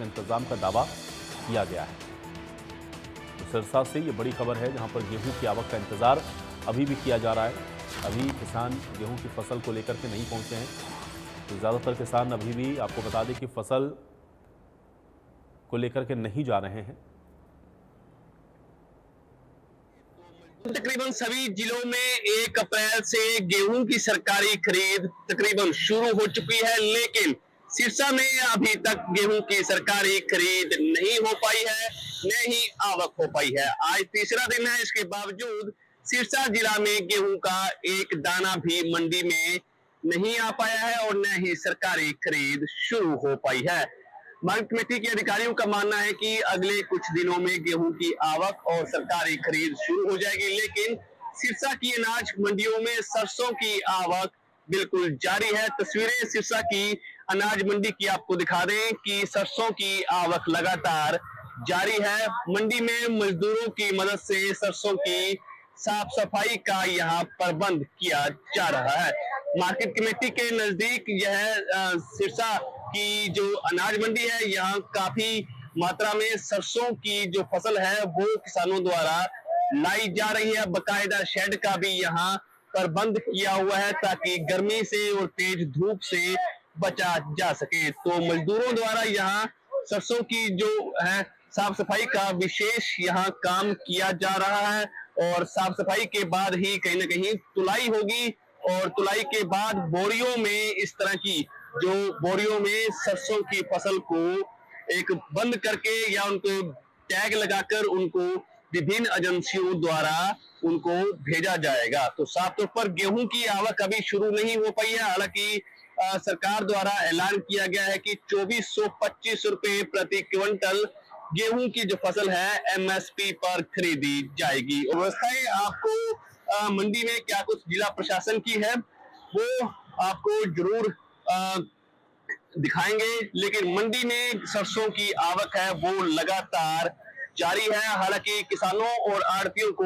इंतजाम का दावा किया गया है। तो सिरसा से ये बड़ी खबर है, जहां पर गेहूं की आवक का इंतजार अभी भी किया जा रहा है। अभी किसान गेहूं की फसल को लेकर के नहीं पहुंचे हैं। तो ज़्यादातर किसान अभी भी, आपको बता दें कि फसल को लेकर के नहीं जा रहे हैं। तकरीबन सभी जिलों में 1 अप्रैल से गेहूं की सरकारी खरीद तकरीबन शुरू हो चुकी है, लेकिन सिरसा में अभी तक गेहूं की सरकारी खरीद नहीं हो पाई है, न ही आवक हो पाई है। आज तीसरा दिन है, इसके बावजूद सिरसा जिला में गेहूं का एक दाना भी मंडी में नहीं आ पाया है और न ही सरकारी खरीद शुरू हो पाई है। मार्केट कमेटी के अधिकारियों का मानना है कि अगले कुछ दिनों में गेहूं की आवक और सरकारी खरीद शुरू हो जाएगी, लेकिन सिरसा की अनाज मंडियों में सरसों की आवक बिल्कुल जारी है। तस्वीरें सिरसा की अनाज मंडी की आपको दिखा दें कि सरसों की आवक लगातार जारी है। मंडी में मजदूरों की मदद से सरसों की साफ सफाई का यहाँ प्रबंध किया जा रहा है। मार्केट कमेटी के नजदीक यह सिरसा की जो अनाज मंडी है, यहाँ काफी मात्रा में सरसों की जो फसल है वो किसानों द्वारा लाई जा रही है। बकायदा शेड का भी यहाँ प्रबंध किया हुआ है ताकि गर्मी से और तेज धूप से बचा जा सके। तो मजदूरों द्वारा यहाँ सरसों की जो है साफ सफाई का विशेष यहाँ काम किया जा रहा है और साफ सफाई के बाद ही कहीं ना कहीं तुलाई होगी और तुलाई के बाद बोरियों में इस तरह की जो बोरियों में सरसों की फसल को एक बंद करके या उनको टैग लगाकर उनको विभिन्न एजेंसियों द्वारा उनको भेजा जाएगा। तो साफ तौर पर गेहूं की आवक अभी शुरू नहीं हो पाई है। हालांकि सरकार द्वारा ऐलान किया गया है कि 2425 रुपए प्रति क्विंटल गेहूं की जो फसल है एमएसपी पर खरीदी जाएगी। व्यवस्थाएं आपको मंडी में क्या कुछ जिला प्रशासन की है वो आपको जरूर दिखाएंगे, लेकिन मंडी में सरसों की आवक है वो लगातार जारी है। हालांकि किसानों और आड़तियों को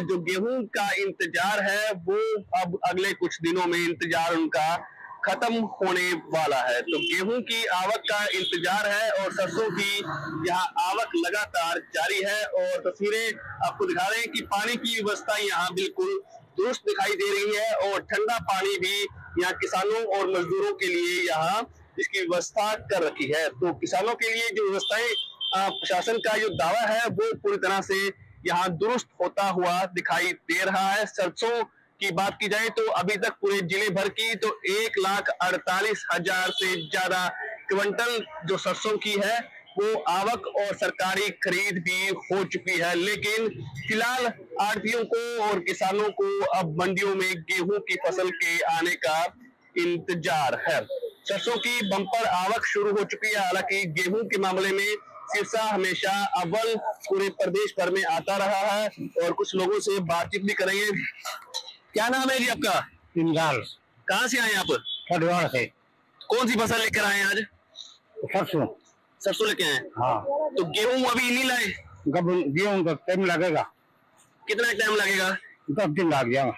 जो गेहूं का इंतजार है वो अब अगले कुछ दिनों में इंतजार उनका खत्म होने वाला है। तो गेहूं की आवक का इंतजार है और सरसों की यहाँ आवक लगातार जारी है। और तस्वीरें आपको दिखा रहे हैं कि पानी की व्यवस्था यहाँ बिल्कुल दुरुस्त दिखाई दे रही है और ठंडा पानी भी यहाँ किसानों और मजदूरों के लिए यहाँ इसकी व्यवस्था कर रखी है। तो किसानों के लिए जो व्यवस्थाएं प्रशासन का जो दावा है वो पूरी तरह से यहाँ दुरुस्त होता हुआ दिखाई दे रहा है। सरसों की बात की जाए तो अभी तक पूरे जिले भर की तो 1,48,000 से ज्यादा क्विंटल जो सरसों की है वो आवक और सरकारी खरीद भी हो चुकी है, लेकिन फिलहाल आड़तियों को और किसानों को अब मंडियों में गेहूं की फसल के आने का इंतजार है। सरसों की बम्पर आवक शुरू हो चुकी है। हालांकि गेहूं के मामले में सिरसा हमेशा अव्वल पूरे प्रदेश भर में आता रहा है और कुछ लोगों से बातचीत भी करेंगे। क्या नाम है जी आपका? इंदाल। कहाँ से आए आप? खडवाड़ से। कौन सी फसल लेकर आए आज? सरसों। सरसों लेके आए? हाँ। तो गेहूं अभी नहीं लाए? गेहूं का टाइम लगेगा। कितना टाइम लगेगा? 10 दिन लग जाएगा।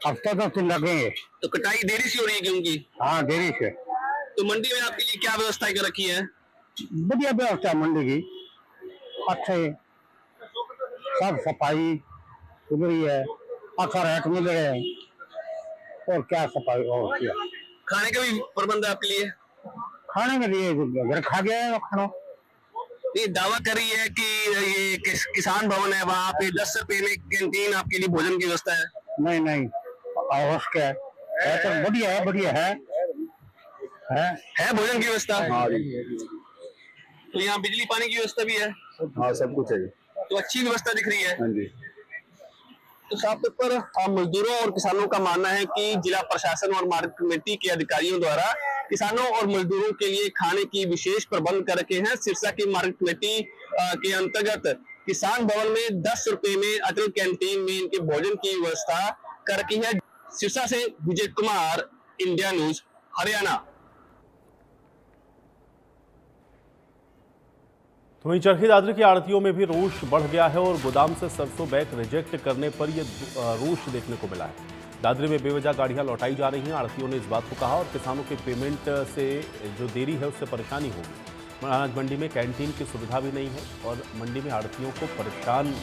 हफ्ता 10 दिन लगेंगे। तो कटाई देरी से हो रही है गेहूं की? हाँ, देरी से। तो मंडी में आपके लिए क्या व्यवस्था कर रखी है? बढ़िया व्यवस्था मंडी की, अच्छे सब सफाई सुधरी है, अच्छा रेट मिल रहे हैं और क्या सफाई और क्या। खाने का भी प्रबंध है आपके लिए? खाने के लिए घर खा गया है खाना। ये दावा कर रही है कि ये किसान भवन है, वहाँ पे 10 रुपए में कैंटीन आपके लिए भोजन की व्यवस्था है। नहीं नहीं, अवश्य है तो बढ़िया है, बढ़िया है भोजन की व्यवस्था। हाँ, तो यहाँ बिजली पानी की व्यवस्था भी है? हाँ, सब कुछ है। तो अच्छी व्यवस्था दिख रही है। हाँ जी। तो साफ तौर पर मजदूरों और किसानों का मानना है कि जिला प्रशासन और मार्केट कमेटी के अधिकारियों द्वारा किसानों और मजदूरों के लिए खाने की विशेष प्रबंध कर रखे हैं। सिरसा की मार्केट कमेटी के अंतर्गत किसान भवन में 10 रुपए में अटल कैंटीन में इनके भोजन की व्यवस्था कर रखी है। सिरसा से विजय कुमार, इंडिया न्यूज हरियाणा। तो वहीं चरखी दादरी की आड़तियों में भी रोष बढ़ गया है और गोदाम से सरसों बैग रिजेक्ट करने पर यह रोष देखने को मिला है। दादरी में बेवजह गाड़ियां लौटाई जा रही हैं। आड़तियों ने इस बात को कहा और किसानों के पेमेंट से जो देरी है उससे परेशानी होगी। अनाज मंडी में कैंटीन की सुविधा भी नहीं है और मंडी में आड़तियों को परेशान